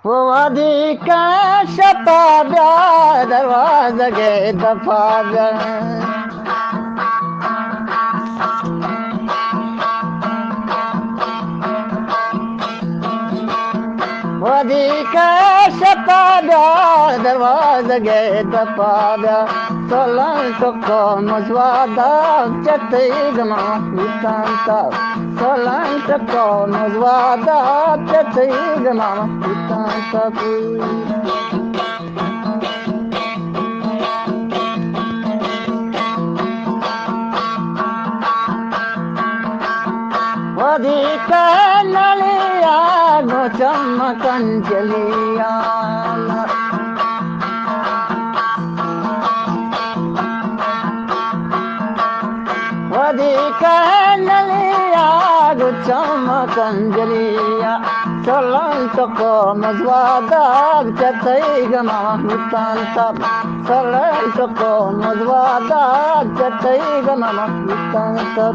वधी का शपाब्या दरवाज़ गे दफ़ाब्या वधी का शपाब्या दरवाज़ गे दफ़ाब्या सोलन टको मज़वादा चतई गमा वितांता सोलन टको मज़वादा चतई गमा वितांता वधी का नलिया नो चमकन चलिया वधी का नलिया गो चमकन जलिया सोलन टको मज़वादा चतई गमा वितांता सोलन टको मज़वादा चतई गमा वितांता